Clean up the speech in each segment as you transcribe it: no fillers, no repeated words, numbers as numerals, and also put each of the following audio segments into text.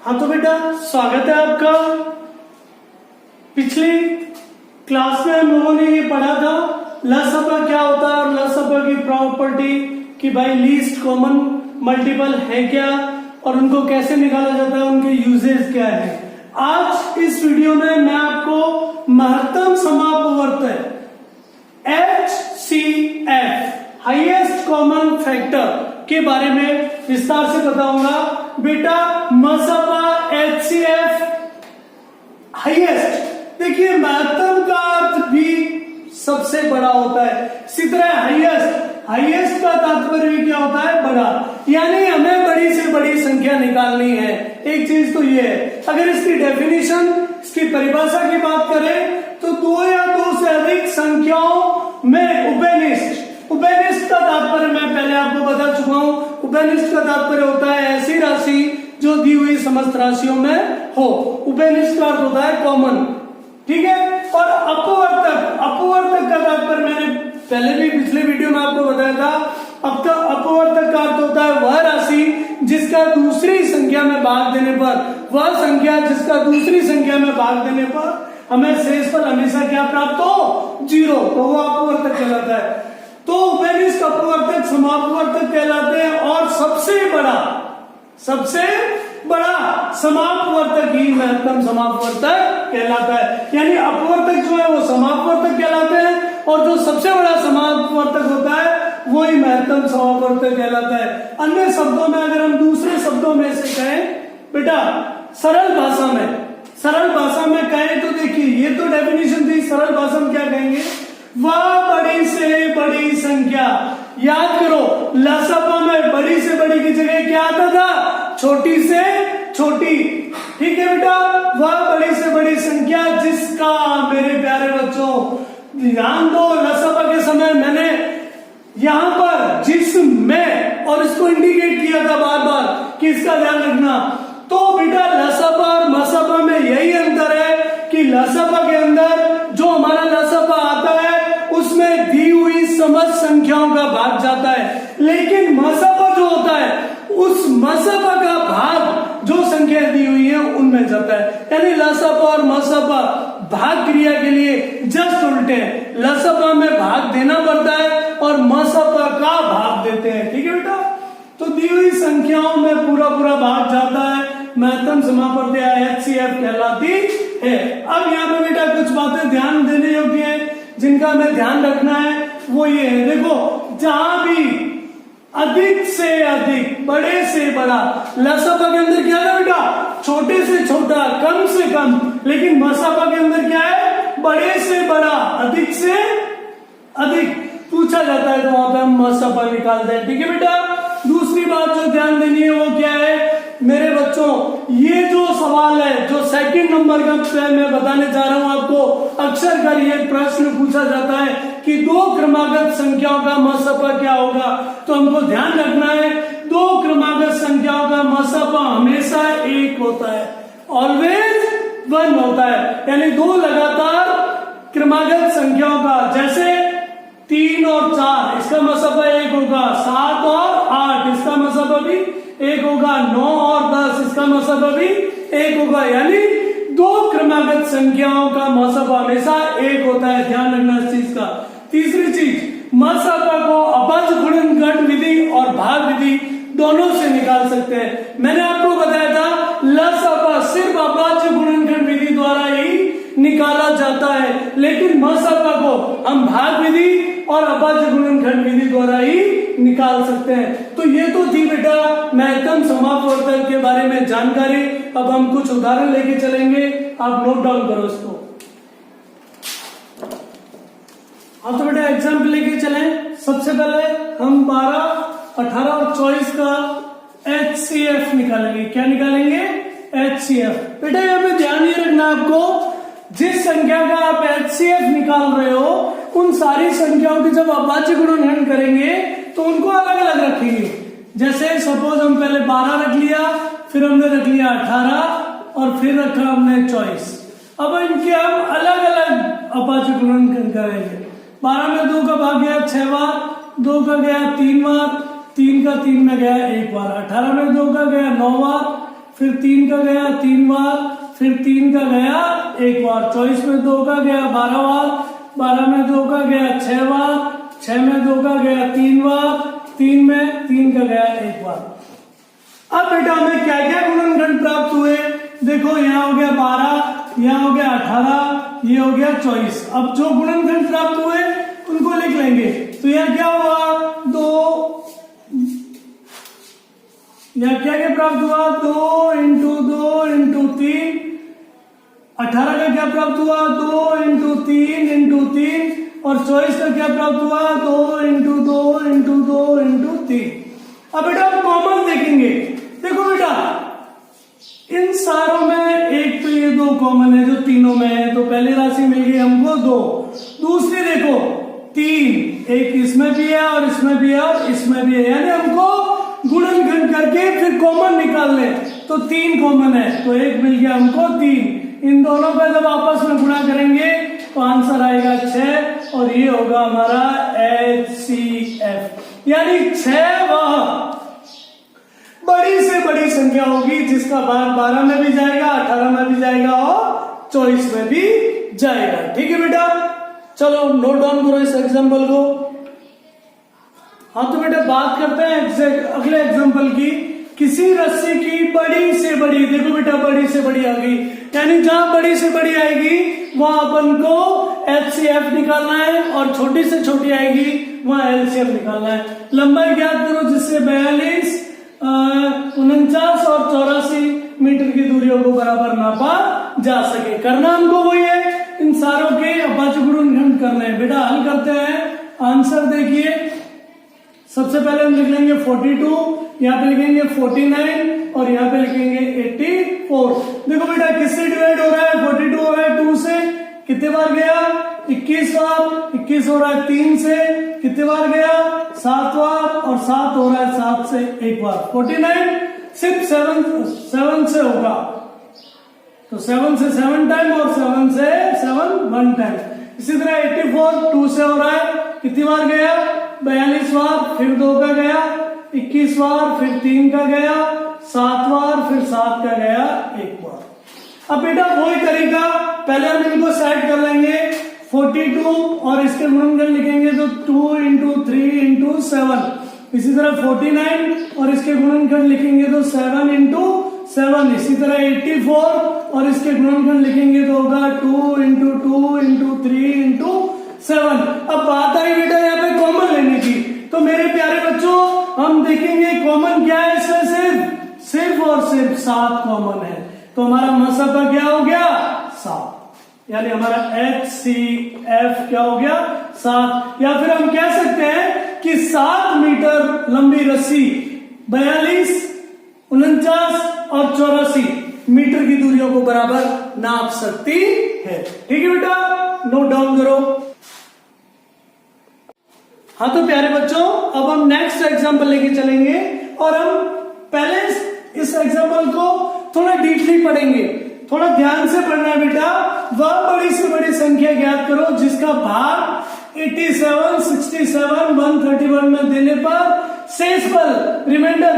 हाँ तो बेटा स्वागत है आपका। पिछली क्लास में हम लोगों ने ये पढ़ा था लसअपा क्या होता है और लसअपा की प्रॉपर्टी कि भाई लीस्ट कॉमन मल्टीपल है क्या और उनको कैसे निकाला जाता है, उनके यूजेस क्या है। आज इस वीडियो में मैं आपको महत्तम समापवर्तक HCF हाईएस्ट कॉमन फैक्टर के बारे में विस्तार से बताऊंगा। बेटा मसपा HCF हाईएस्ट, देखिए महत्तम का अर्थ भी सबसे बड़ा होता है, इसी तरह हाईएस्ट का तात्पर्य भी क्या होता है, बड़ा। यानी हमें बड़ी से बड़ी संख्या निकालनी है। एक चीज तो ये है, अगर इसकी डेफिनेशन, इसकी परिभाषा की बात करें तो दो या दो से अधिक संख्याओं में उभयनिष्ठ का तात्पर्य मैं पहले आपको बता चुका हूं। उभयनिष्ठ का तात्पर्य होता है ऐसी राशि जो दी हुई समस्त राशियों में हो। उभयनिष्ठ का अर्थ होता है कॉमन, ठीक है। और अपवर्तक का तात्पर्य मैंने पहले भी पिछले वीडियो में आपको बताया था। अब तक अपवर्तक का अर्थ होता है वह राशि जिसका दूसरी संख्या में भाग देने पर, वह संख्या जिसका दूसरी संख्या में भाग देने पर हमें शेषफल हमेशा क्या प्राप्त हो, 0, तो वो अपवर्तक कहलाता है। तो उभयनिष्ठ अपवर्तक समापवर्तक कहलाते हैं और सबसे बड़ा समापवर्तक ही महत्तम समापवर्तक कहलाता है। यानी अपवर्तक जो है वो समापवर्तक कहलाते हैं और जो सबसे बड़ा समापवर्तक होता है वो ही महत्तम समापवर्तक कहलाता है। अन्य शब्दों में अगर हम दूसरे शब्दों में से कहें बेटा, सरल भाषा में कहें तो देखिए ये तो डेफिनेशन थी। सरल भाषा में क्या कहेंगे, वह बड़ी से बड़ी संख्या। याद करो लसअपा में बड़ी से बड़ी की जगह क्या आता था, छोटी से छोटी, ठीक है बेटा। वह बड़ी से बड़ी संख्या जिसका, मेरे प्यारे बच्चों ध्यान दो, लसअपा के समय मैंने यहां पर जिसमें और इसको इंडिकेट किया था बार बार कि इसका ध्यान रखना। तो बेटा लसअपा और मसअपा में यही अंतर है कि लसअपा के अंदर जो हमारा लसअपा आता है उसमें दी हुई समस्त संख्याओं का भाग जाता है, लेकिन मसअपा जो होता है उस मसअपा का भाग जो संख्या दी हुई है उनमें जाता है। यानी लसअपा और मसअपा भाग क्रिया के लिए जस्ट उल्टे हैं। लसअपा में भाग देना पड़ता है और मसअपा का भाग देते हैं, ठीक है बेटा। तो दी हुई संख्याओं में पूरा भाग जाता है, महत्तम समापवर्तक HCF कहलाती है। अब यहाँ पे बेटा कुछ बातें ध्यान देने योग्य है जिनका हमें ध्यान रखना है, वो ये है, देखो जहां भी अधिक से अधिक, बड़े से बड़ा, लसअपा के अंदर क्या है बेटा, छोटे से छोटा, कम से कम, लेकिन मसअपा के अंदर क्या है, बड़े से बड़ा, अधिक से अधिक पूछा जाता है तो वहां पे हम मसअपा निकालते हैं, ठीक है बेटा। दूसरी बात जो ध्यान देनी है वो क्या है मेरे बच्चों, ये जो सवाल है जो सेकंड नंबर का मैं बताने जा रहा हूं आपको, अक्सर कर ये प्रश्न पूछा जाता है कि दो क्रमागत संख्याओं का मसअपा क्या होगा। तो हमको ध्यान रखना है दो क्रमागत संख्याओं का मसअपा हमेशा 1 होता है, ऑलवेज 1 होता है। यानी दो लगातार क्रमागत संख्याओं का, जैसे 3 और 4 इसका मसअपा 1 होगा, 7 और 8 इसका मसअपा भी 1 होगा, 9 और 10 इसका मसअपा भी 1 होगा। यानी दो क्रमागत संख्याओं का मसअपा हमेशा 1 होता है, ध्यान रखना इस चीज का। तीसरी चीज, मसअपा को अपज गुणनखंड विधि और भाग विधि दोनों से निकाल सकते हैं। मैंने आपको बताया था लसअपा सिर्फ अपज गुणनखंड विधि द्वारा ही निकाला जाता है, लेकिन मसअपा को हम भाग विधि और अपज गुणनखंड विधि द्वारा ही निकाल सकते हैं। तो ये तो थी बेटा महत्तम समापवर्तक के बारे में जानकारी। अब हम कुछ उदाहरण लेके चलेंगे, आप नोट डाउन करो इसको। हाँ तो बेटा एग्जाम्पल लेके चलें। सबसे पहले हम 12, 18 और 24 का HCF निकालेंगे। क्या निकालेंगे, HCF। बेटा यहाँ पे ध्यान ये रखना आपको, जिस संख्या का आप HCF निकाल रहे हो उन सारी संख्याओं की जब अभाज्य गुणनखंड करेंगे तो उनको अलग अलग रखेंगे। जैसे सपोज हम पहले 12 रख लिया, फिर हमने रख लिया 18 और फिर रखा हमने 24। अब इनके हम अलग अलग अभाज्य गुणनखंड करेंगे। 12 में 2 का भाग गया 6 बार, 2 का गया 3 बार, 3 का 3 में गया 1 बार, 18 में 2 का गया 9 बार, फिर 3 का गया 3 बार, फिर 3 का गया 1 बार, 24 में 2 का गया 12 बार, 12 में 2 का गया 6 बार, 6 में 2 का गया 3 बार, 3 में 3 का गया 1 बार। अब बेटा हमें क्या क्या गुणनखंड प्राप्त हुए, देखो यहाँ हो गया 12, यहाँ हो गया 18, ये हो गया 24। अब जो गुणनखंड प्राप्त हुए उनको लिख लेंगे। तो यहाँ क्या हुआ 2, यहाँ क्या क्या प्राप्त हुआ 2 इंटू 2 इंटू 3, 18 का क्या प्राप्त हुआ 2 इंटू 3 इंटू 3, और 24 का क्या प्राप्त हुआ 2 इंटू 2 इंटू 2 इंटू 3। अब बेटा कॉमन देखेंगे, देखो बेटा इन सारों में एक तो ये 2 कॉमन है जो तीनों में है, तो पहली राशि मिल गई हमको 2। दूसरी देखो 3, एक इसमें भी है और इसमें भी है और इसमें भी है, यानी हमको गुणनखंड करके फिर कॉमन निकाल ले, तो 3 कॉमन है, तो एक मिल गया हमको 3। इन दोनों का जब आपस में गुणा करेंगे तो आंसर आएगा 6, और ये होगा हमारा HCF, यानी 6 वह बड़ी से बड़ी संख्या होगी जिसका भाग 12 में भी जाएगा, 18 में भी जाएगा और 24 में भी जाएगा। ठीक है बेटा, चलो नोट डाउन करो इस एग्जाम्पल को। हाँ तो बेटा बात करते हैं अगले एग्जाम्पल की। किसी रस्सी की बड़ी से बड़ी, देखो बेटा बड़ी से बड़ी आ गई, यानी जहां बड़ी से बड़ी आएगी वहां अपन को HCF निकालना है, और छोटी से छोटी आएगी वहां LCM निकालना है। लंबाई ज्ञात करो जिससे 42, 49 और 84 मीटर की दूरियों को बराबर नापा जा सके। करना हमको वही है, इन सारों के अभाज्य गुणनखंड करने हैं। बेटा हल करते हैं, आंसर देखिए। सबसे पहले हम लिख लेंगे 42, यहाँ पे लिखेंगे 49 और यहाँ पे लिखेंगे 84। देखो बेटा किससे डिवाइड हो रहा है, 42 हो रहा है 2 से, कितने बार गया 21 बार, 21 हो रहा है 3 से, कितने बार गया 7 बार, और 7 हो रहा है 7 से 1 बार। 49 सिर्फ 7 से होगा, तो 7 से 7 टाइम और 7 से 7 1 टाइम। इसी तरह 84 2 से हो रहा है, कितनी बार गया 42 बार, फिर 2 का गया 21 बार, फिर 3 का गया 7 बार, फिर 7 का गया 1 बार। अब बेटा वही तरीका, पहले हम इनको सेट कर लेंगे 42 और इसके गुणनखंड लिखेंगे तो 2 इंटू 3 इंटू 7। इसी तरह 49 और इसके गुणनखंड लिखेंगे तो 7 इंटू 7। इसी तरह 84 और इसके गुणनखंड लिखेंगे तो होगा 2 इंटू 2 इंटू 3 इंटू 7। अब बात आई बेटा यहाँ पे कॉमन लेने की, तो मेरे प्यारे बच्चों हम देखेंगे कॉमन क्या है इसमें, सिर्फ और सिर्फ 7 कॉमन है, तो हमारा मसफा क्या हो गया 7, यानी हमारा HCF क्या हो गया 7। या फिर हम कह सकते हैं कि 7 मीटर लंबी रस्सी 42, 49 और 84 मीटर की दूरियों को बराबर नाप सकती है। ठीक है बेटा, नोट डाउन करो। हाँ तो प्यारे बच्चों अब हम नेक्स्ट एग्जाम्पल लेके चलेंगे, और हम पहले इस एग्जाम्पल को थोड़ा डीपली पढ़ेंगे, थोड़ा ध्यान से पढ़ना है बेटा। वह बड़ी से बड़ी संख्या ज्ञात करो जिसका भाग 87, 67, 131 में देने पर शेषफल रिमाइंडर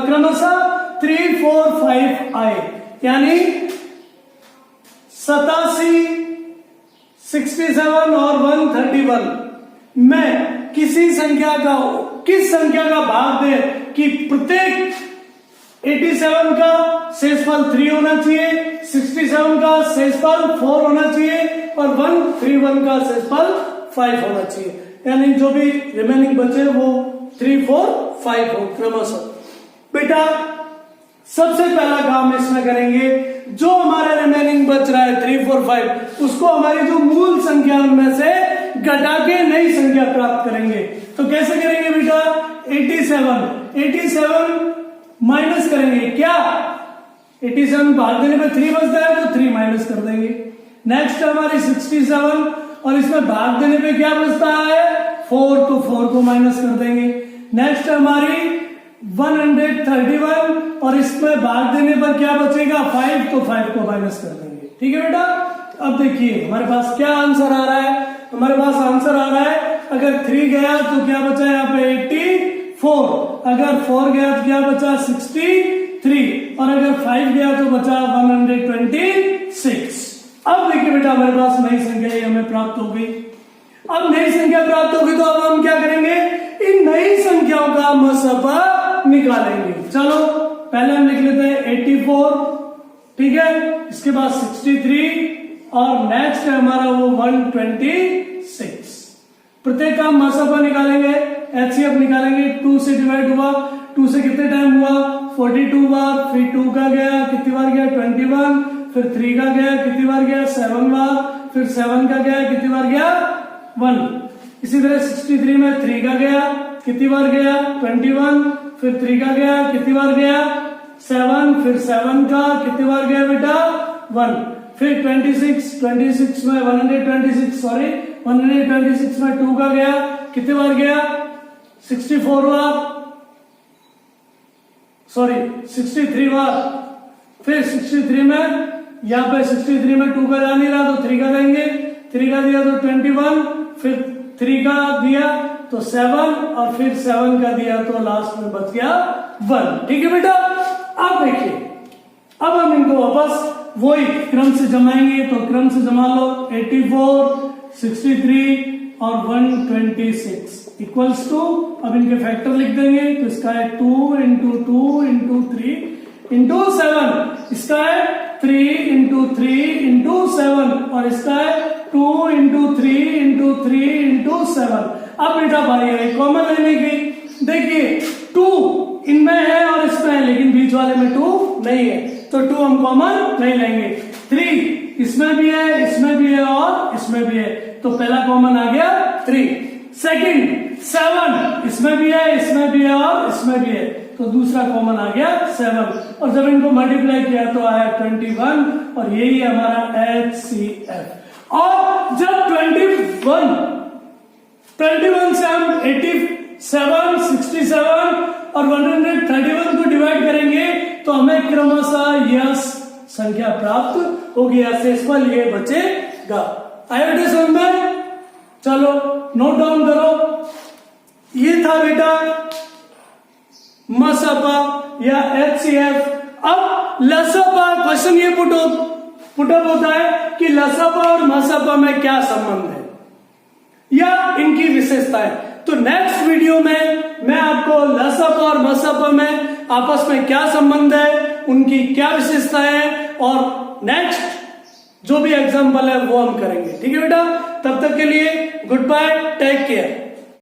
क्रमशः 3, 4, 5 आए, यानी 87, 67 और 131 में किस संख्या का भाग दे कि प्रत्येक 87 का शेषफल 3 होना चाहिए, 67 का शेषफल 4 होना चाहिए और 131 का शेषफल 5 होना चाहिए, यानी जो भी रिमेनिंग बचे वो 3, 4, 5 हो क्रमशः। बेटा सबसे पहला काम इसमें करेंगे, जो हमारा रिमेनिंग बच रहा है 3, 4, 5 उसको हमारी जो मूल संख्या उनमें से घटा के नई संख्या प्राप्त करेंगे। तो कैसे करेंगे बेटा, 87 माइनस करेंगे, क्या 87 भाग देने पे 3 बचता है तो 3 माइनस कर देंगे। नेक्स्ट हमारी 67 और इसमें भाग देने पे क्या बचता है 4, तो 4 को माइनस कर देंगे। नेक्स्ट हमारी 131 और इसमें भाग देने पर क्या बचेगा 5, तो 5 को माइनस कर देंगे। ठीक है बेटा, अब देखिए हमारे पास क्या आंसर आ रहा है, हमारे पास आंसर आ रहा है अगर 3 गया तो क्या बचा यहाँ पे 84, अगर 4 गया तो क्या बचा 63, और 5 गया तो बचा 126। अब देखिए बेटा हमारे पास नई संख्या ये हमें प्राप्त हो गई। अब नई संख्या प्राप्त होगी तो अब हम क्या करेंगे, इन नई संख्याओं का मसपा निकालेंगे। चलो पहले हम लिख लेते हैं 84, ठीक है, इसके बाद 63 और नेक्स्ट है हमारा वो 126। प्रत्येक का मसपा निकालेंगे, एचसीएफ निकालेंगे। 2 से डिवाइड हुआ, 2 से कितने टाइम हुआ 42 बार, फिर 2 का गया कितनी बार गया 21, फिर 3 का गया कितनी बार गया 7 बार, फिर 7 का गया कितनी बार गया 1। इसी तरह 63 में 3 का गया कितनी बार गया 21, फिर 3 का गया कितनी बार गया 7, फिर 7 का कितनी बार गया बेटा 1, फिर 26 में 126 में 2 का गया कितनी बार गया 64 बार, सॉरी 63 बार, फिर 63 में यहाँ पे 63 में 2 का जा नहीं रहा तो 3 का देंगे, 3 का दिया तो 21, फिर 3 का दिया तो 7 और फिर 7 का दिया तो लास्ट में बच गया 1। ठीक है बेटा, अब देखिए अब हम इनको वापस वही क्रम से जमाएंगे, तो क्रम से जमा लो 84, 63 और 126 इक्वल्स टू, अब इनके फैक्टर लिख देंगे तो इसका है 2 इंटू 2 इंटू 3 इंटू 7, इसका है 3 इंटू 3 इंटू 7 और इसका है 2 इंटू 3 इंटू 3 इंटू 7। अब बेटा भाई है कॉमन लेने की, देखिए 2 इनमें है और इसमें है लेकिन बीच वाले में 2 नहीं है तो 2 हम कॉमन नहीं लेंगे। 3 इसमें भी है, इसमें भी है और इसमें भी है तो पहला कॉमन आ गया 3। सेकंड 7 इसमें भी है, इसमें भी है और इसमें भी है तो दूसरा कॉमन आ गया 7 और जब इनको मल्टीप्लाई किया तो आया 21 और यही है हमारा HCF। और जब 21 से हम 87, 67 और 131 को डिवाइड करेंगे तो हमें क्रमशः यह संख्या प्राप्त होगी, शेषफल ये बचेगा। आया बेटे समझ में? चलो नोट डाउन करो, ये था बेटा मसपा या HCF। अब लसपा क्वेश्चन ये पुटअप होता है कि लसपा और मसपा में क्या संबंध है या इनकी विशेषताएं। तो नेक्स्ट वीडियो में मैं आपको लसपा और मसपा में आपस में क्या संबंध है, उनकी क्या विशेषताएं है और नेक्स्ट जो भी एग्जाम्पल है वो हम करेंगे। ठीक है बेटा, तब तक के लिए गुड बाय, टेक केयर।